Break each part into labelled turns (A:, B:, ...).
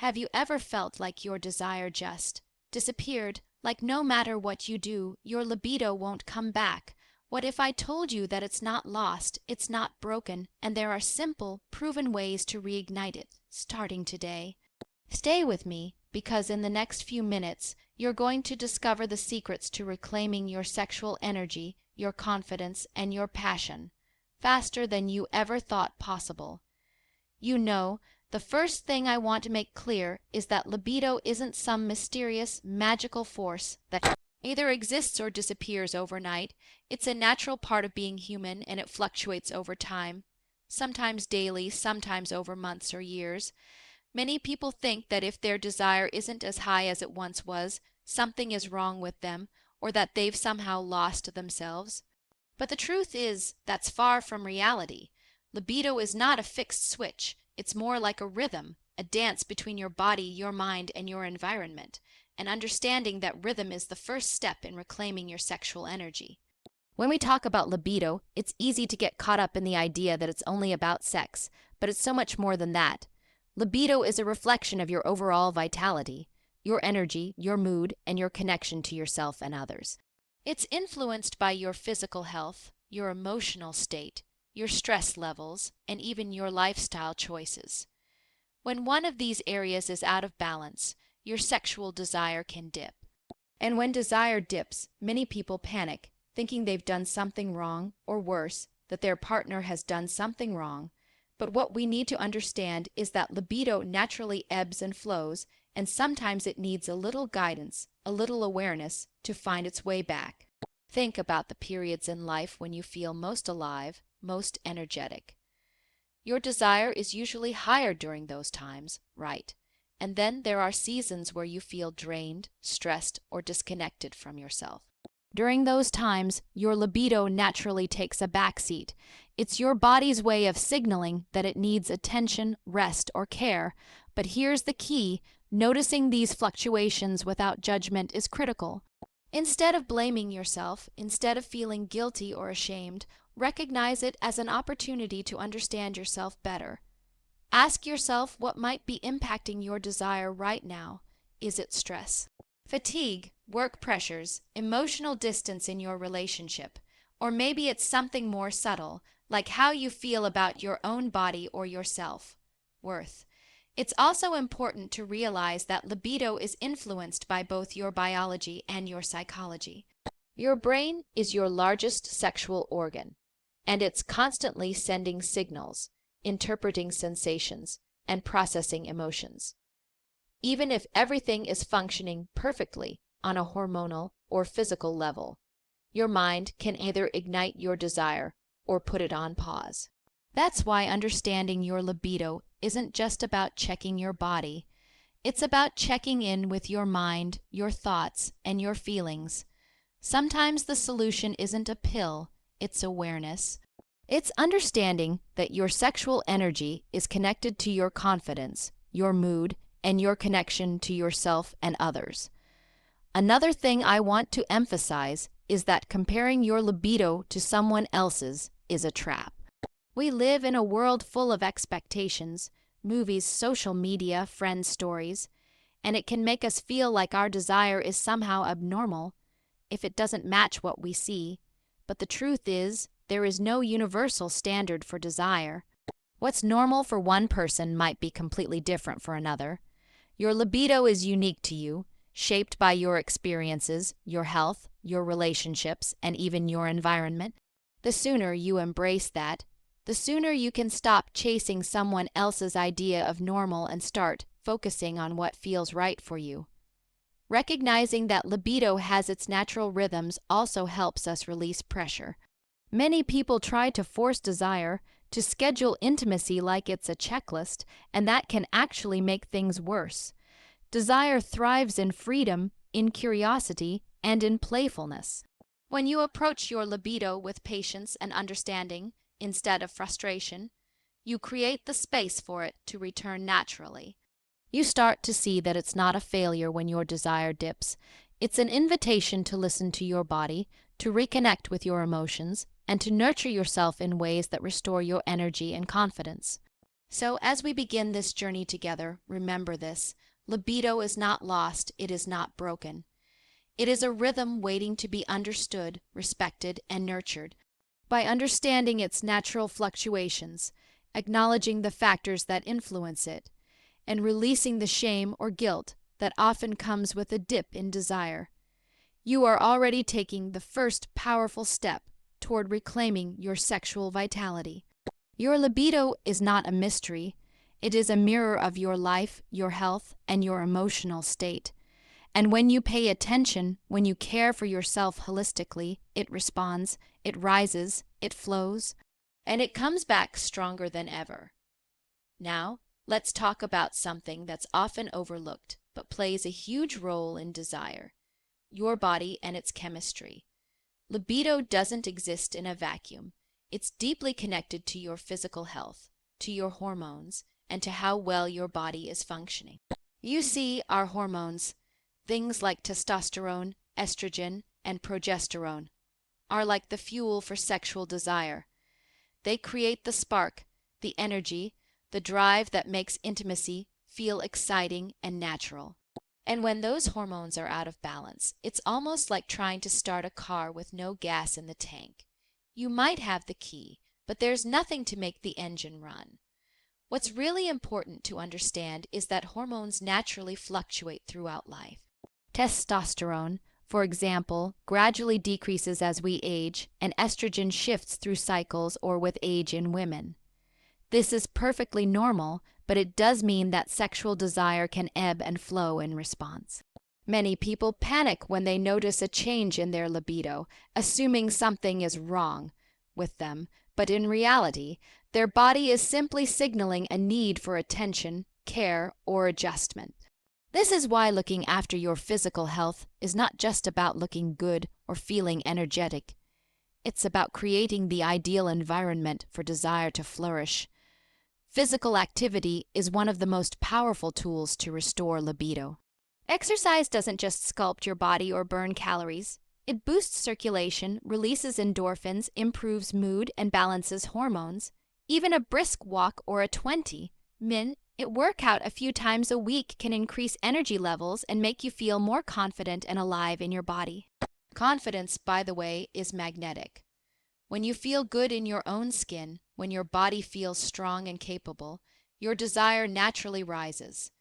A: Have you ever felt like your desire just disappeared, like no matter what you do, your libido won't come back? What if I told you that it's not lost, it's not broken, and there are simple, proven ways to reignite it, starting today? Stay with me, because in the next few minutes, you're going to discover the secrets to reclaiming your sexual energy, your confidence, and your passion, faster than you ever thought possible. You know, the first thing I want to make clear is that libido isn't some mysterious, magical force that either exists or disappears overnight. It's a natural part of being human, and it fluctuates over time, sometimes daily, sometimes over months or years. Many people think that if their desire isn't as high as it once was, something is wrong with them, or that they've somehow lost themselves. But the truth is, that's far from reality. Libido is not a fixed switch. It's more like a rhythm, a dance between your body, your mind, and your environment. And understanding that rhythm is the first step in reclaiming your sexual energy. When we talk about libido, it's easy to get caught up in the idea that it's only about sex, but it's so much more than that. Libido is a reflection of your overall vitality, your energy, your mood, and your connection to yourself and others. It's influenced by your physical health, your emotional state, your stress levels, and even your lifestyle choices. When one of these areas is out of balance, your sexual desire can dip. And when desire dips, many people panic, thinking they've done something wrong, or worse, that their partner has done something wrong. But what we need to understand is that libido naturally ebbs and flows, and sometimes it needs a little guidance, a little awareness to find its way back. Think about the periods in life when you feel most alive, most energetic. Your desire is usually higher during those times, right? And then there are seasons where you feel drained, stressed, or disconnected from yourself. During those times, your libido naturally takes a backseat. It's your body's way of signaling that it needs attention, rest, or care. But here's the key: noticing these fluctuations without judgment is critical. Instead of blaming yourself, instead of feeling guilty or ashamed, recognize it as an opportunity to understand yourself better. Ask yourself what might be impacting your desire right now. Is it stress, fatigue, work pressures, emotional distance in your relationship? Or maybe it's something more subtle, like how you feel about your own body or your self-worth. It's also important to realize that libido is influenced by both your biology and your psychology. Your brain is your largest sexual organ, and it's constantly sending signals, interpreting sensations, and processing emotions. Even if everything is functioning perfectly on a hormonal or physical level, your mind can either ignite your desire or put it on pause. That's why understanding your libido isn't just about checking your body. It's about checking in with your mind, your thoughts, and your feelings. Sometimes the solution isn't a pill, it's awareness. It's understanding that your sexual energy is connected to your confidence, your mood, and your connection to yourself and others. Another thing I want to emphasize is that comparing your libido to someone else's is a trap. We live in a world full of expectations, movies, social media, friend stories, and it can make us feel like our desire is somehow abnormal if it doesn't match what we see. But the truth is, there is no universal standard for desire. What's normal for one person might be completely different for another. Your libido is unique to you, shaped by your experiences, your health, your relationships, and even your environment. The sooner you embrace that, the sooner you can stop chasing someone else's idea of normal and start focusing on what feels right for you. Recognizing that libido has its natural rhythms also helps us release pressure. Many people try to force desire, to schedule intimacy like it's a checklist, and that can actually make things worse. Desire thrives in freedom, in curiosity, and in playfulness. When you approach your libido with patience and understanding, instead of frustration, you create the space for it to return naturally. You start to see that it's not a failure when your desire dips. It's an invitation to listen to your body, to reconnect with your emotions, and to nurture yourself in ways that restore your energy and confidence. So, as we begin this journey together, remember this: libido is not lost, it is not broken. It is a rhythm waiting to be understood, respected, and nurtured. By understanding its natural fluctuations, acknowledging the factors that influence it, and releasing the shame or guilt that often comes with a dip in desire, you are already taking the first powerful step toward reclaiming your sexual vitality. Your libido is not a mystery. It is a mirror of your life, your health, and your emotional state. And when you pay attention, when you care for yourself holistically, it responds, it rises, it flows, and it comes back stronger than ever. Now, let's talk about something that's often overlooked but plays a huge role in desire: your body and its chemistry. Libido doesn't exist in a vacuum. It's deeply connected to your physical health, to your hormones, and to how well your body is functioning. You see, our hormones, things like testosterone, estrogen, and progesterone, are like the fuel for sexual desire. They create the spark, the energy, the drive that makes intimacy feel exciting and natural. And when those hormones are out of balance, it's almost like trying to start a car with no gas in the tank. You might have the key, but there's nothing to make the engine run. What's really important to understand is that hormones naturally fluctuate throughout life. Testosterone, for example, gradually decreases as we age, and estrogen shifts through cycles or with age in women. This is perfectly normal, but it does mean that sexual desire can ebb and flow in response. Many people panic when they notice a change in their libido, assuming something is wrong with them, but in reality, their body is simply signaling a need for attention, care, or adjustment. This is why looking after your physical health is not just about looking good or feeling energetic. It's about creating the ideal environment for desire to flourish. Physical activity is one of the most powerful tools to restore libido. Exercise doesn't just sculpt your body or burn calories. It boosts circulation, releases endorphins, improves mood, and balances hormones. Even a brisk walk or a 20-minute workout a few times a week can increase energy levels and make you feel more confident and alive in your body. Confidence, by the way, is magnetic. When you feel good in your own skin, when your body feels strong and capable, your desire naturally rises.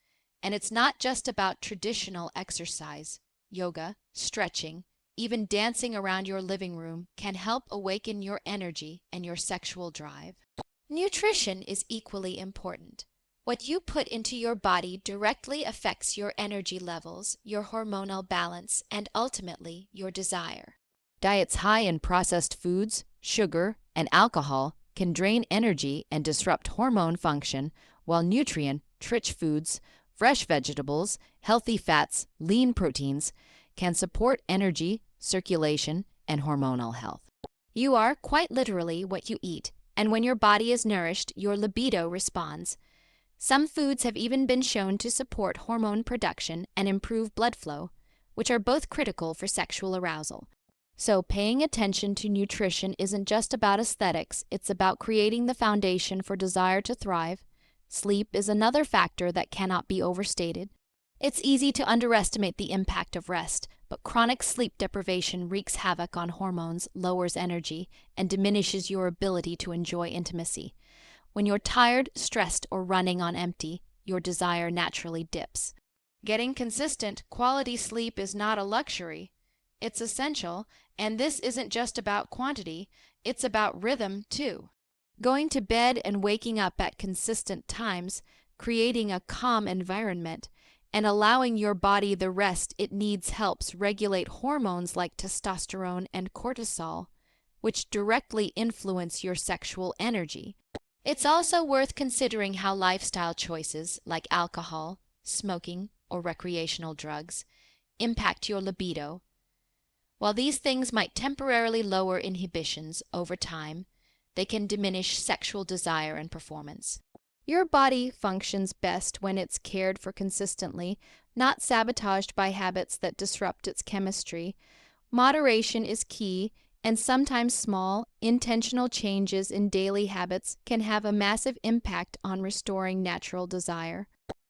A: And it's not just about traditional exercise. Yoga, stretching, even dancing around your living room can help awaken your energy and your sexual drive. Nutrition is equally important. What you put into your body directly affects your energy levels, your hormonal balance, and ultimately your desire. Diets high in processed foods, sugar, and alcohol can drain energy and disrupt hormone function, while nutrient-rich foods, fresh vegetables, healthy fats, lean proteins can support energy, circulation, and hormonal health. You are quite literally what you eat, and when your body is nourished, your libido responds. Some foods have even been shown to support hormone production and improve blood flow, which are both critical for sexual arousal. So paying attention to nutrition isn't just about aesthetics, it's about creating the foundation for desire to thrive. Sleep is another factor that cannot be overstated. It's easy to underestimate the impact of rest, but chronic sleep deprivation wreaks havoc on hormones, lowers energy, and diminishes your ability to enjoy intimacy. When you're tired, stressed, or running on empty, your desire naturally dips. Getting consistent, quality sleep is not a luxury. It's essential, and this isn't just about quantity, it's about rhythm too. Going to bed and waking up at consistent times, creating a calm environment, and allowing your body the rest it needs helps regulate hormones like testosterone and cortisol, which directly influence your sexual energy. It's also worth considering how lifestyle choices like alcohol, smoking, or recreational drugs impact your libido. While these things might temporarily lower inhibitions over time, they can diminish sexual desire and performance. Your body functions best when it's cared for consistently, not sabotaged by habits that disrupt its chemistry. Moderation is key, And sometimes small, intentional changes in daily habits can have a massive impact on restoring natural desire.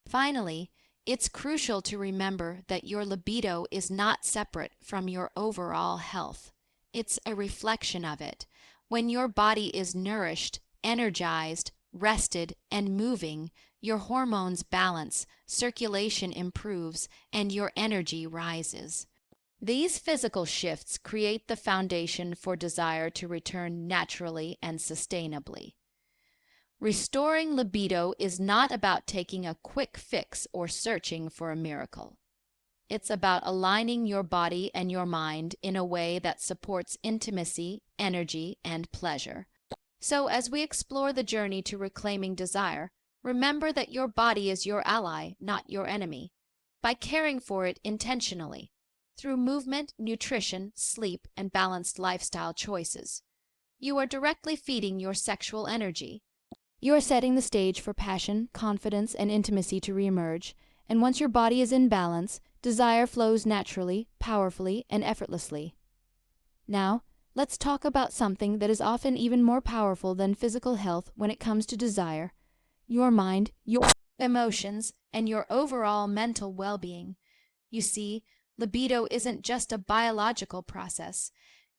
A: Finally, it's crucial to remember that your libido is not separate from your overall health. It's a reflection of it. When your body is nourished, energized, rested, and moving, your hormones balance, circulation improves, and your energy rises. These physical shifts create the foundation for desire to return naturally and sustainably. Restoring libido is not about taking a quick fix or searching for a miracle. It's about aligning your body and your mind in a way that supports intimacy, energy, and pleasure. So, as we explore the journey to reclaiming desire, remember that your body is your ally, not your enemy. By caring for it intentionally, through movement, nutrition, sleep, and balanced lifestyle choices, you are directly feeding your sexual energy. You are setting the stage for passion, confidence, and intimacy to reemerge, and once your body is in balance, desire flows naturally, powerfully, and effortlessly. Now, let's talk about something that is often even more powerful than physical health when it comes to desire: your mind, your emotions, and your overall mental well-being. You see, libido isn't just a biological process.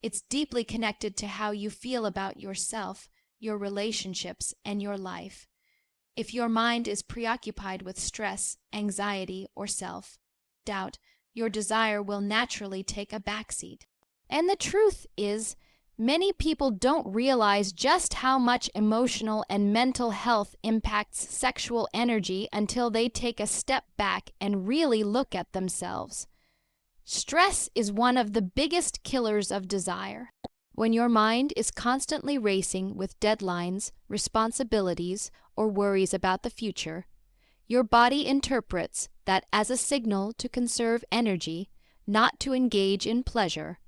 A: It's deeply connected to how you feel about yourself, your relationships, and your life. If your mind is preoccupied with stress, anxiety, or self-doubt, your desire will naturally take a backseat. And the truth is, many people don't realize just how much emotional and mental health impacts sexual energy until they take a step back and really look at themselves. Stress is one of the biggest killers of desire. When your mind is constantly racing with deadlines, responsibilities, or worries about the future, your body interprets that as a signal to conserve energy, not to engage in pleasure.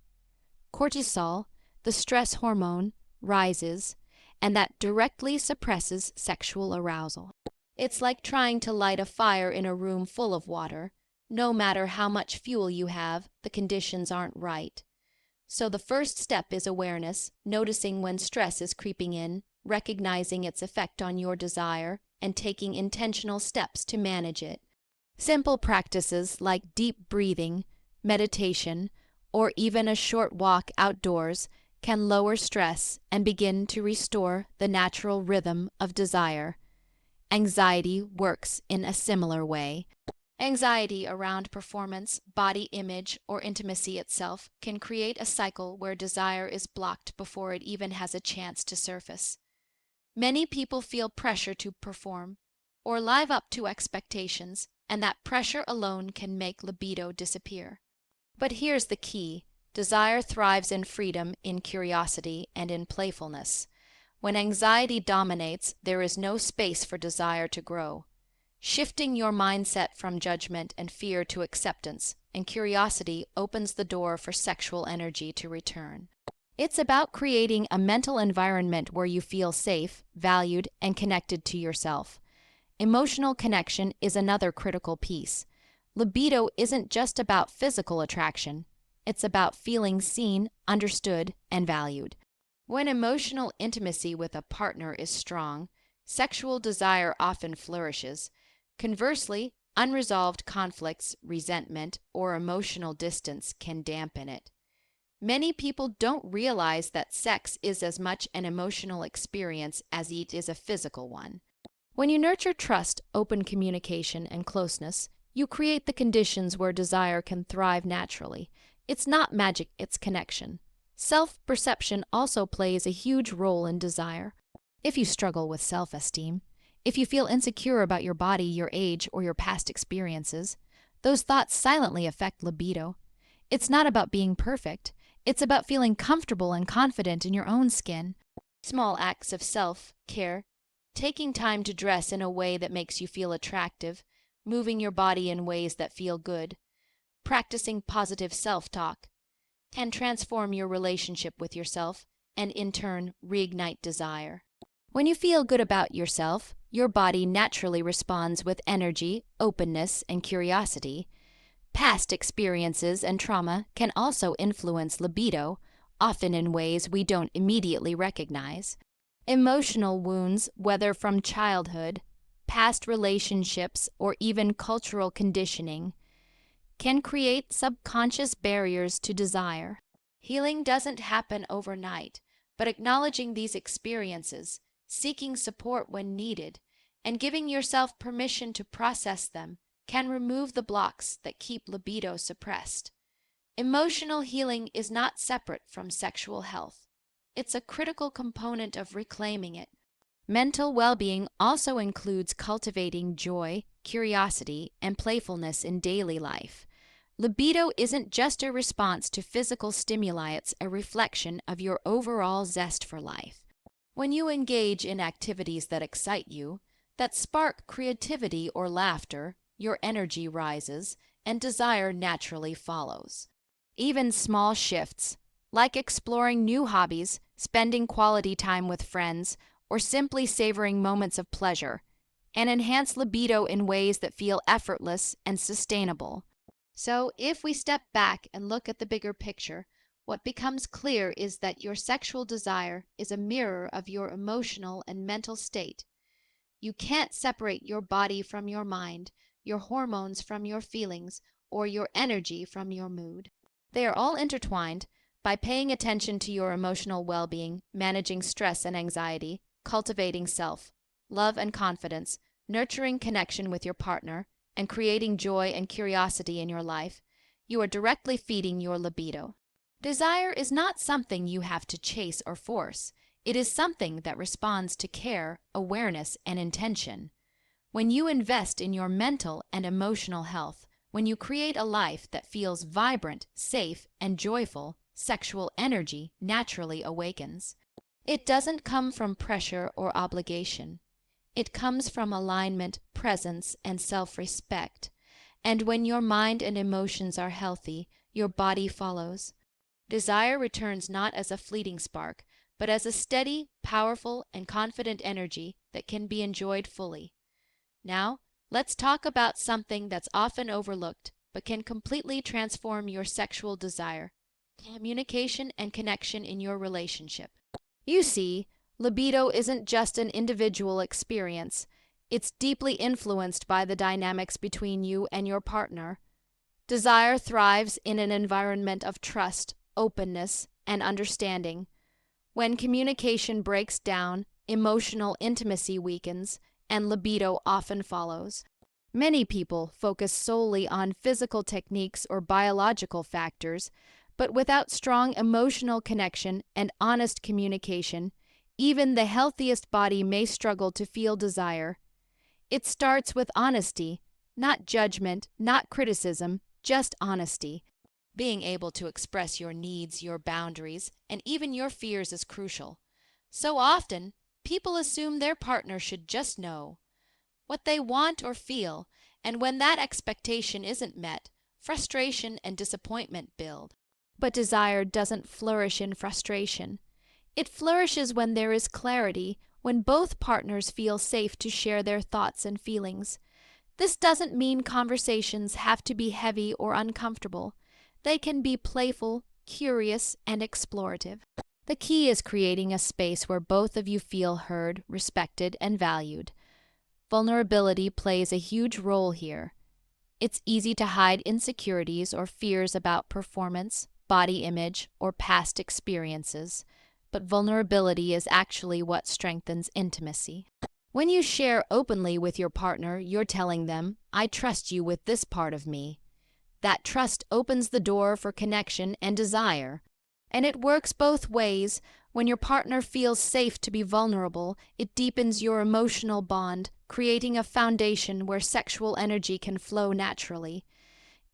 A: Cortisol, the stress hormone, rises, and that directly suppresses sexual arousal. It's like trying to light a fire in a room full of water. No matter how much fuel you have, the conditions aren't right. So the first step is awareness, noticing when stress is creeping in, recognizing its effect on your desire, and taking intentional steps to manage it. Simple practices like deep breathing, meditation, or even a short walk outdoors can lower stress and begin to restore the natural rhythm of desire. Anxiety works in a similar way. Anxiety around performance, body image, or intimacy itself can create a cycle where desire is blocked before it even has a chance to surface. Many people feel pressure to perform or live up to expectations, and that pressure alone can make libido disappear. But here's the key: desire thrives in freedom, in curiosity, and in playfulness. When anxiety dominates, there is no space for desire to grow. Shifting your mindset from judgment and fear to acceptance and curiosity opens the door for sexual energy to return. It's about creating a mental environment where you feel safe, valued, and connected to yourself. Emotional connection is another critical piece. Libido isn't just about physical attraction. It's about feeling seen, understood, and valued. When emotional intimacy with a partner is strong, sexual desire often flourishes. Conversely, unresolved conflicts, resentment, or emotional distance can dampen it. Many people don't realize that sex is as much an emotional experience as it is a physical one. When you nurture trust, open communication, and closeness, you create the conditions where desire can thrive naturally. It's not magic, it's connection. Self-perception also plays a huge role in desire. If you struggle with self-esteem, if you feel insecure about your body, your age, or your past experiences, those thoughts silently affect libido. It's not about being perfect. It's about feeling comfortable and confident in your own skin. Small acts of self-care, taking time to dress in a way that makes you feel attractive, moving your body in ways that feel good, practicing positive self-talk, can transform your relationship with yourself and in turn reignite desire. When you feel good about yourself, your body naturally responds with energy, openness, and curiosity. Past experiences and trauma can also influence libido, often in ways we don't immediately recognize. Emotional wounds, whether from childhood, past relationships, or even cultural conditioning, can create subconscious barriers to desire. Healing doesn't happen overnight, but acknowledging these experiences, seeking support when needed, and giving yourself permission to process them can remove the blocks that keep libido suppressed. Emotional healing is not separate from sexual health. It's a critical component of reclaiming it. Mental well-being also includes cultivating joy, curiosity, and playfulness in daily life. Libido isn't just a response to physical stimuli, it's a reflection of your overall zest for life. When you engage in activities that excite you, that spark creativity or laughter, your energy rises, and desire naturally follows. Even small shifts, like exploring new hobbies, spending quality time with friends, or simply savoring moments of pleasure, and enhance libido in ways that feel effortless and sustainable. So, if we step back and look at the bigger picture, what becomes clear is that your sexual desire is a mirror of your emotional and mental state. You can't separate your body from your mind, your hormones from your feelings, or your energy from your mood. They are all intertwined. By paying attention to your emotional well-being, managing stress and anxiety, cultivating self-love and confidence, nurturing connection with your partner, and creating joy and curiosity in your life, you are directly feeding your libido. Desire is not something you have to chase or force. It is something that responds to care, awareness, and intention. When you invest in your mental and emotional health, when you create a life that feels vibrant, safe, and joyful, sexual energy naturally awakens. It doesn't come from pressure or obligation. It comes from alignment, presence, and self-respect. And when your mind and emotions are healthy, your body follows. Desire returns not as a fleeting spark, but as a steady, powerful, and confident energy that can be enjoyed fully. Now, let's talk about something that's often overlooked, but can completely transform your sexual desire: communication and connection in your relationship. You see, libido isn't just an individual experience. It's deeply influenced by the dynamics between you and your partner. Desire thrives in an environment of trust, openness, and understanding. When communication breaks down, emotional intimacy weakens, and libido often follows. Many people focus solely on physical techniques or biological factors, but without strong emotional connection and honest communication, even the healthiest body may struggle to feel desire. It starts with honesty, not judgment, not criticism, just honesty. Being able to express your needs, your boundaries, and even your fears is crucial. So often, people assume their partner should just know what they want or feel, and when that expectation isn't met, frustration and disappointment build. But desire doesn't flourish in frustration. It flourishes when there is clarity, when both partners feel safe to share their thoughts and feelings. This doesn't mean conversations have to be heavy or uncomfortable. They can be playful, curious, and explorative. The key is creating a space where both of you feel heard, respected, and valued. Vulnerability plays a huge role here. It's easy to hide insecurities or fears about performance, body image, or past experiences, but vulnerability is actually what strengthens intimacy. When you share openly with your partner, you're telling them, "I trust you with this part of me." That trust opens the door for connection and desire. And it works both ways. When your partner feels safe to be vulnerable, it deepens your emotional bond, creating a foundation where sexual energy can flow naturally.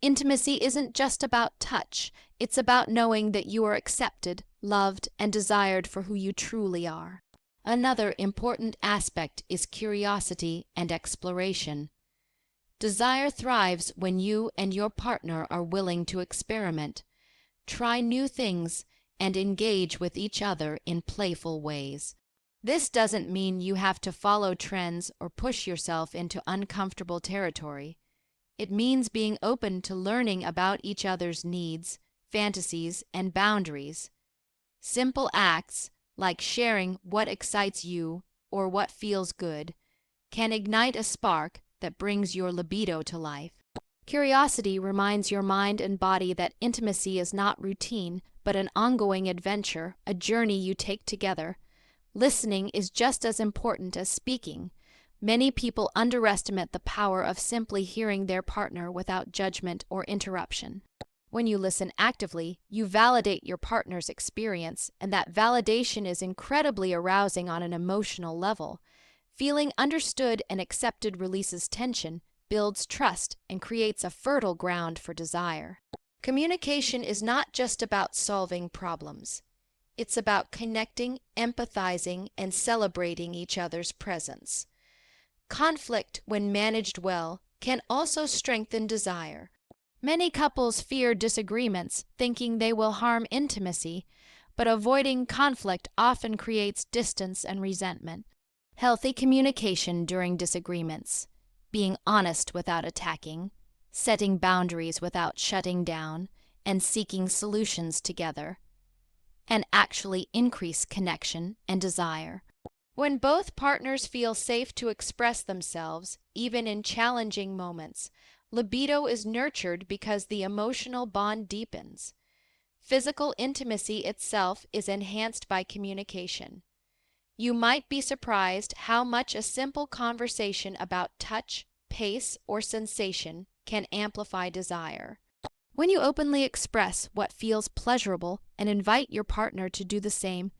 A: Intimacy isn't just about touch. It's about knowing that you are accepted, loved, and desired for who you truly are. Another important aspect is curiosity and exploration. Desire thrives when you and your partner are willing to experiment, try new things, and engage with each other in playful ways. This doesn't mean you have to follow trends or push yourself into uncomfortable territory. It means being open to learning about each other's needs, fantasies, and boundaries. Simple acts, like sharing what excites you or what feels good, can ignite a spark that brings your libido to life. Curiosity reminds your mind and body that intimacy is not routine, but an ongoing adventure, a journey you take together. Listening is just as important as speaking. Many people underestimate the power of simply hearing their partner without judgment or interruption. When you listen actively, you validate your partner's experience, and that validation is incredibly arousing on an emotional level. Feeling understood and accepted releases tension, builds trust, and creates a fertile ground for desire. Communication is not just about solving problems. It's about connecting, empathizing, and celebrating each other's presence. Conflict, when managed well, can also strengthen desire. Many couples fear disagreements, thinking they will harm intimacy, but avoiding conflict often creates distance and resentment. Healthy communication during disagreements, being honest without attacking, setting boundaries without shutting down, and seeking solutions together, and actually increase connection and desire. When both partners feel safe to express themselves, even in challenging moments, libido is nurtured because the emotional bond deepens. Physical intimacy itself is enhanced by communication. You might be surprised how much a simple conversation about touch, pace, or sensation can amplify desire. When you openly express what feels pleasurable and invite your partner to do the same,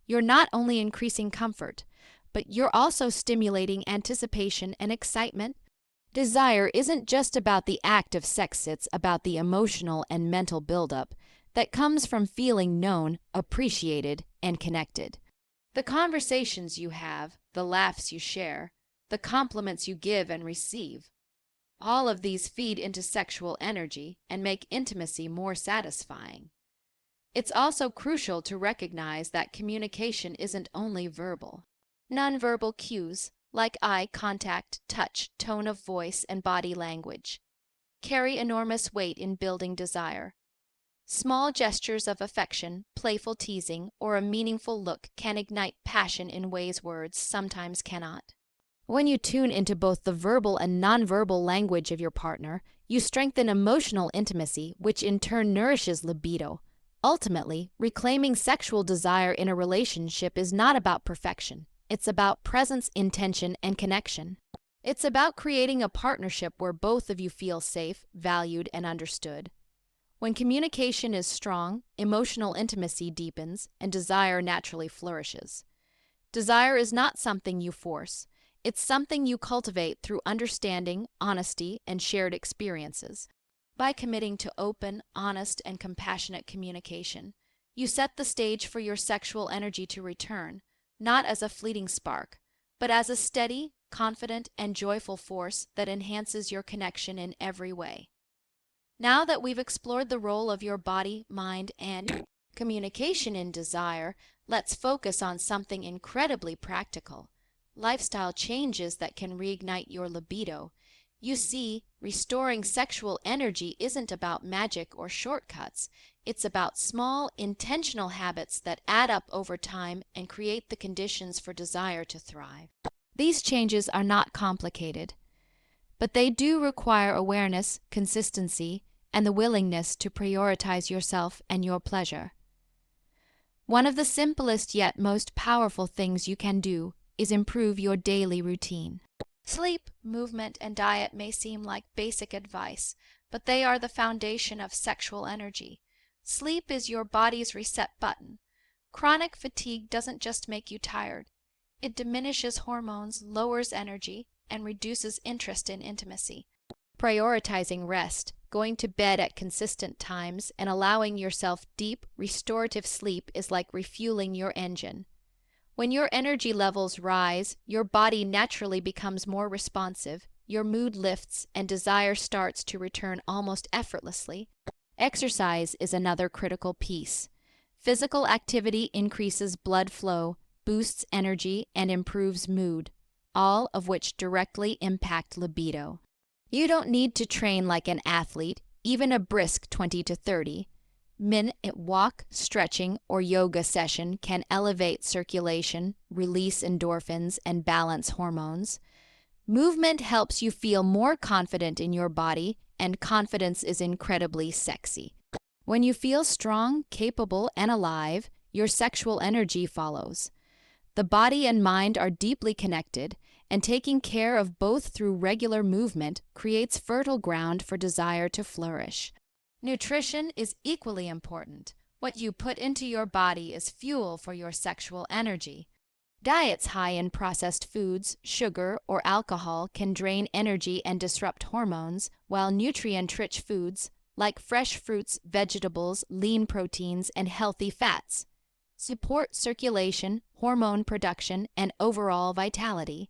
A: you're not only increasing comfort, but you're also stimulating anticipation and excitement. Desire isn't just about the act of sex, it's about the emotional and mental buildup that comes from feeling known, appreciated, and connected. The conversations you have, the laughs you share, the compliments you give and receive, all of these feed into sexual energy and make intimacy more satisfying. It's also crucial to recognize that communication isn't only verbal. Nonverbal cues, like eye contact, touch, tone of voice, and body language, carry enormous weight in building desire. Small gestures of affection, playful teasing, or a meaningful look can ignite passion in ways words sometimes cannot. When you tune into both the verbal and nonverbal language of your partner, you strengthen emotional intimacy, which in turn nourishes libido. Ultimately, reclaiming sexual desire in a relationship is not about perfection. It's about presence, intention, and connection. It's about creating a partnership where both of you feel safe, valued, and understood. When communication is strong, emotional intimacy deepens, and desire naturally flourishes. Desire is not something you force. It's something you cultivate through understanding, honesty, and shared experiences. By committing to open, honest, and compassionate communication, you set the stage for your sexual energy to return, not as a fleeting spark, but as a steady, confident, and joyful force that enhances your connection in every way. Now that we've explored the role of your body, mind, and communication in desire, let's focus on something incredibly practical: lifestyle changes that can reignite your libido. You see, restoring sexual energy isn't about magic or shortcuts. It's about small, intentional habits that add up over time and create the conditions for desire to thrive. These changes are not complicated, but they do require awareness, consistency, and the willingness to prioritize yourself and your pleasure. One of the simplest yet most powerful things you can do is improve your daily routine. Sleep, movement, and diet may seem like basic advice, but they are the foundation of sexual energy. Sleep is your body's reset button. Chronic fatigue doesn't just make you tired. It diminishes hormones, lowers energy, and reduces interest in intimacy. Prioritizing rest, going to bed at consistent times, and allowing yourself deep, restorative sleep is like refueling your engine. When your energy levels rise, your body naturally becomes more responsive, your mood lifts, and desire starts to return almost effortlessly. Exercise is another critical piece. Physical activity increases blood flow, boosts energy, and improves mood, all of which directly impact libido. You don't need to train like an athlete, even a brisk 20 to 30. Minute walk, stretching, or yoga session can elevate circulation, release endorphins, and balance hormones. Movement helps you feel more confident in your body, and confidence is incredibly sexy. When you feel strong, capable, and alive, your sexual energy follows. The body and mind are deeply connected, and taking care of both through regular movement creates fertile ground for desire to flourish. Nutrition is equally important. What you put into your body is fuel for your sexual energy. Diets high in processed foods, sugar, or alcohol can drain energy and disrupt hormones, while nutrient-rich foods, like fresh fruits, vegetables, lean proteins, and healthy fats, support circulation, hormone production, and overall vitality.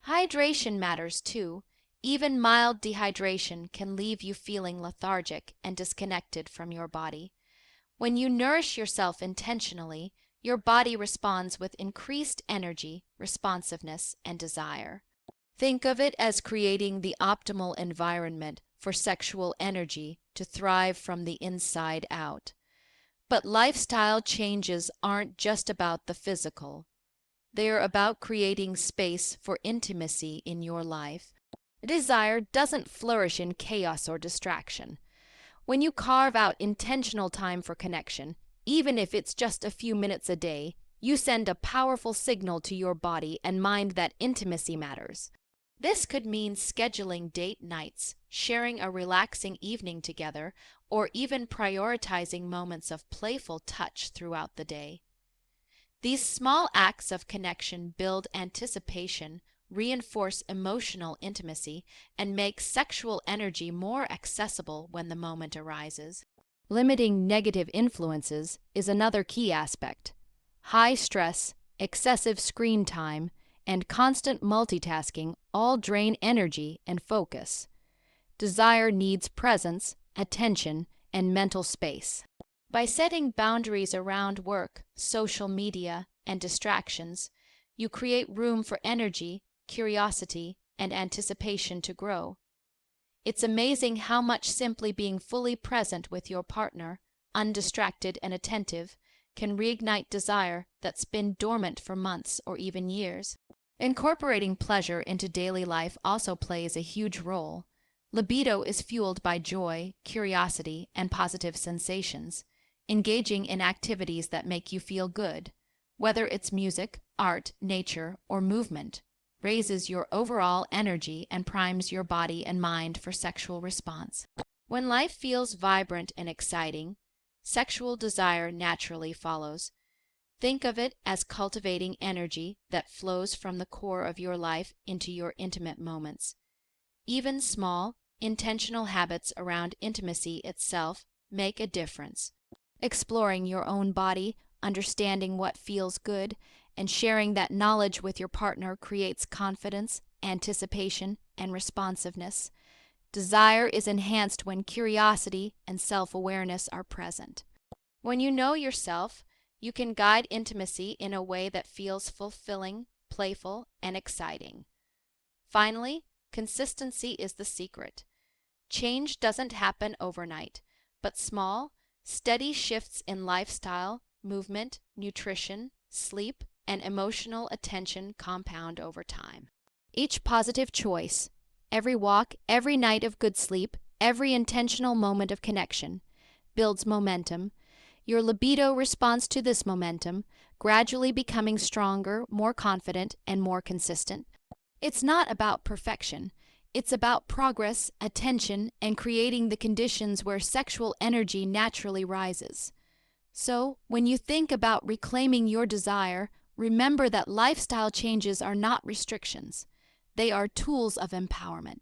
A: Hydration matters too. Even mild dehydration can leave you feeling lethargic and disconnected from your body. When you nourish yourself intentionally, your body responds with increased energy, responsiveness, and desire. Think of it as creating the optimal environment for sexual energy to thrive from the inside out. But lifestyle changes aren't just about the physical. They're about creating space for intimacy in your life. Desire doesn't flourish in chaos or distraction. When you carve out intentional time for connection, even if it's just a few minutes a day, you send a powerful signal to your body and mind that intimacy matters. This could mean scheduling date nights, sharing a relaxing evening together, or even prioritizing moments of playful touch throughout the day. These small acts of connection build anticipation, reinforce emotional intimacy, and make sexual energy more accessible when the moment arises. Limiting negative influences is another key aspect. High stress, excessive screen time, and constant multitasking all drain energy and focus. Desire needs presence, attention, and mental space. By setting boundaries around work, social media, and distractions, you create room for energy, curiosity, and anticipation to grow. It's amazing how much simply being fully present with your partner, undistracted and attentive, can reignite desire that's been dormant for months or even years. Incorporating pleasure into daily life also plays a huge role. Libido is fueled by joy, curiosity, and positive sensations. Engaging in activities that make you feel good, whether it's music, art, nature, or movement, raises your overall energy and primes your body and mind for sexual response. When life feels vibrant and exciting, sexual desire naturally follows. Think of it as cultivating energy that flows from the core of your life into your intimate moments. Even small, intentional habits around intimacy itself make a difference. Exploring your own body, understanding what feels good, and sharing that knowledge with your partner creates confidence, anticipation, and responsiveness. Desire is enhanced when curiosity and self-awareness are present. When you know yourself, you can guide intimacy in a way that feels fulfilling, playful, and exciting. Finally, consistency is the secret. Change doesn't happen overnight, but small, steady shifts in lifestyle, movement, nutrition, sleep, and emotional attention compound over time. Each positive choice, every walk, every night of good sleep, every intentional moment of connection, builds momentum. Your libido responds to this momentum, gradually becoming stronger, more confident, and more consistent. It's not about perfection. It's about progress, attention, and creating the conditions where sexual energy naturally rises. So, when you think about reclaiming your desire, remember that lifestyle changes are not restrictions. They are tools of empowerment.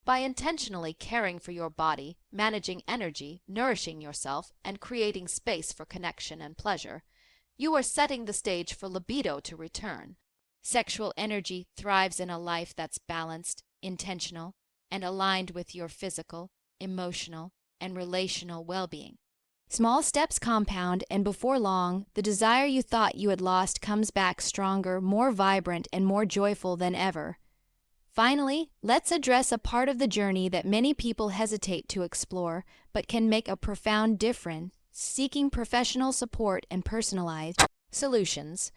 A: By intentionally caring for your body, managing energy, nourishing yourself, and creating space for connection and pleasure, you are setting the stage for libido to return. Sexual energy thrives in a life that's balanced, intentional, and aligned with your physical, emotional, and relational well-being. Small steps compound, and before long, the desire you thought you had lost comes back stronger, more vibrant, and more joyful than ever. Finally, let's address a part of the journey that many people hesitate to explore, but can make a profound difference: seeking professional support and personalized solutions.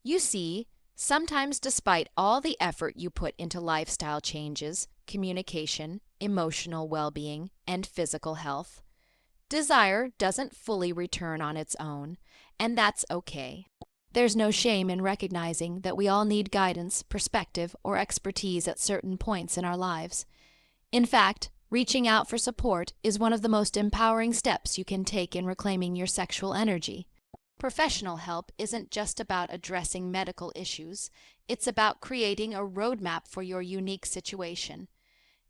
A: You see, sometimes despite all the effort you put into lifestyle changes, communication, emotional well-being, and physical health, desire doesn't fully return on its own, and that's okay. There's no shame in recognizing that we all need guidance, perspective, or expertise at certain points in our lives. In fact, reaching out for support is one of the most empowering steps you can take in reclaiming your sexual energy. Professional help isn't just about addressing medical issues, it's about creating a roadmap for your unique situation.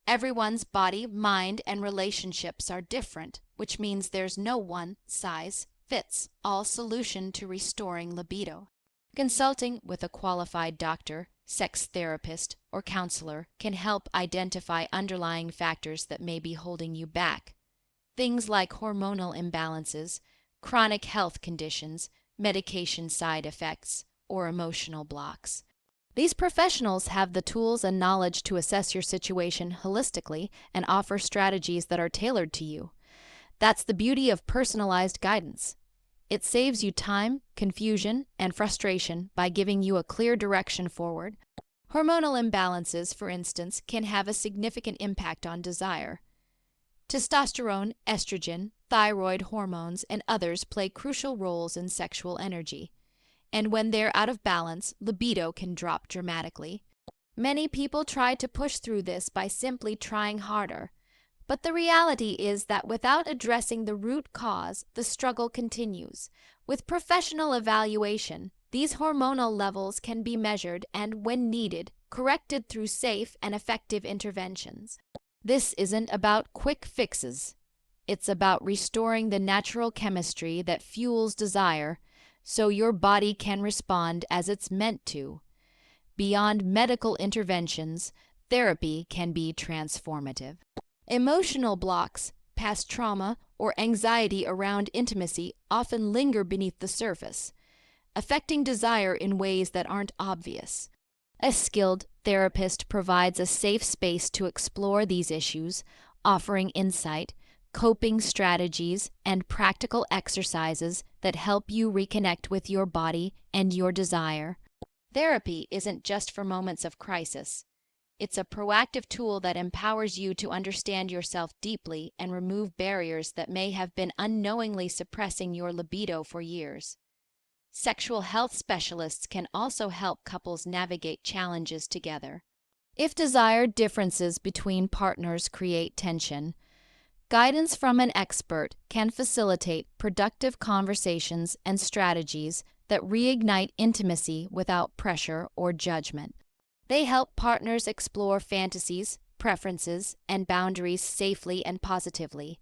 A: Everyone's body, mind, and relationships are different, which means there's no one-size-fits-all solution to restoring libido. Consulting with a qualified doctor, sex therapist, or counselor can help identify underlying factors that may be holding you back. Things like hormonal imbalances, chronic health conditions, medication side effects, or emotional blocks. These professionals have the tools and knowledge to assess your situation holistically and offer strategies that are tailored to you. That's the beauty of personalized guidance. It saves you time, confusion, and frustration by giving you a clear direction forward. Hormonal imbalances, for instance, can have a significant impact on desire. Testosterone, estrogen, thyroid hormones, and others play crucial roles in sexual energy. And when they're out of balance, libido can drop dramatically. Many people try to push through this by simply trying harder. But the reality is that without addressing the root cause, the struggle continues. With professional evaluation, these hormonal levels can be measured and, when needed, corrected through safe and effective interventions. This isn't about quick fixes. It's about restoring the natural chemistry that fuels desire so your body can respond as it's meant to. Beyond medical interventions, therapy can be transformative. Emotional blocks, past trauma, or anxiety around intimacy often linger beneath the surface, affecting desire in ways that aren't obvious. A skilled therapist provides a safe space to explore these issues, offering insight, coping strategies, and practical exercises that help you reconnect with your body and your desire. Therapy isn't just for moments of crisis. It's a proactive tool that empowers you to understand yourself deeply and remove barriers that may have been unknowingly suppressing your libido for years. Sexual health specialists can also help couples navigate challenges together. If desired differences between partners create tension, guidance from an expert can facilitate productive conversations and strategies that reignite intimacy without pressure or judgment. They help partners explore fantasies, preferences, and boundaries safely and positively,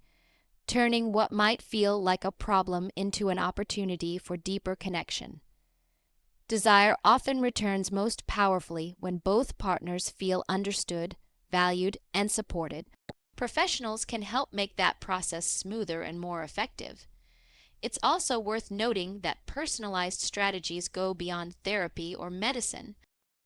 A: turning what might feel like a problem into an opportunity for deeper connection. Desire often returns most powerfully when both partners feel understood, valued, and supported. Professionals can help make that process smoother and more effective. It's also worth noting that personalized strategies go beyond therapy or medicine.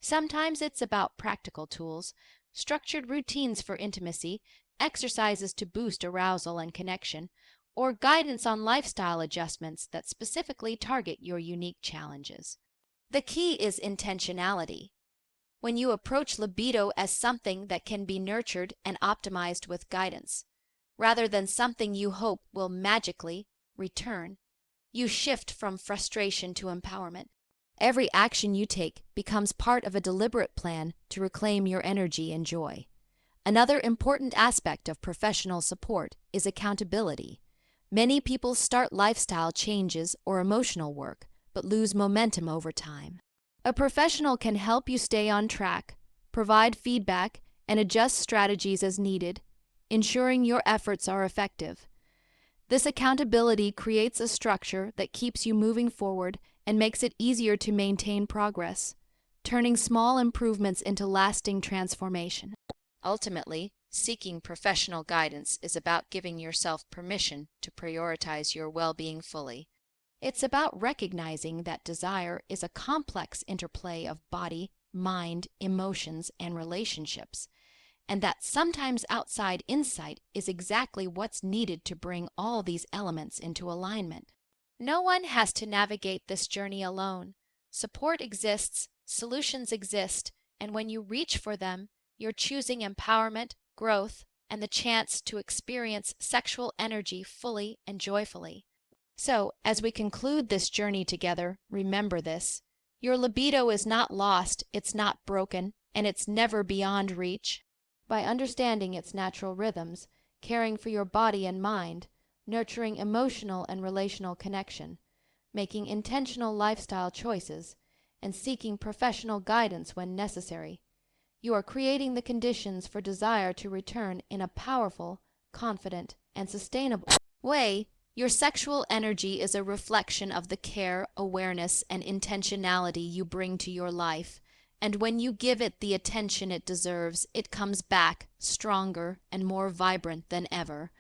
A: Sometimes it's about practical tools, structured routines for intimacy, exercises to boost arousal and connection, or guidance on lifestyle adjustments that specifically target your unique challenges. The key is intentionality. When you approach libido as something that can be nurtured and optimized with guidance, rather than something you hope will magically return, you shift from frustration to empowerment. Every action you take becomes part of a deliberate plan to reclaim your energy and joy. Another important aspect of professional support is accountability. Many people start lifestyle changes or emotional work, but lose momentum over time. A professional can help you stay on track, provide feedback, and adjust strategies as needed, ensuring your efforts are effective. This accountability creates a structure that keeps you moving forward and makes it easier to maintain progress, turning small improvements into lasting transformation. Ultimately, seeking professional guidance is about giving yourself permission to prioritize your well-being fully. It's about recognizing that desire is a complex interplay of body, mind, emotions, and relationships, and that sometimes outside insight is exactly what's needed to bring all these elements into alignment. No one has to navigate this journey alone. Support exists, solutions exist, and when you reach for them, you're choosing empowerment, growth, and the chance to experience sexual energy fully and joyfully. So, as we conclude this journey together, remember this. Your libido is not lost, it's not broken, and it's never beyond reach. By understanding its natural rhythms, caring for your body and mind, nurturing emotional and relational connection, making intentional lifestyle choices, and seeking professional guidance when necessary, you are creating the conditions for desire to return in a powerful, confident, and sustainable way. Your sexual energy is a reflection of the care, awareness, and intentionality you bring to your life, and when you give it the attention it deserves, it comes back stronger and more vibrant than ever.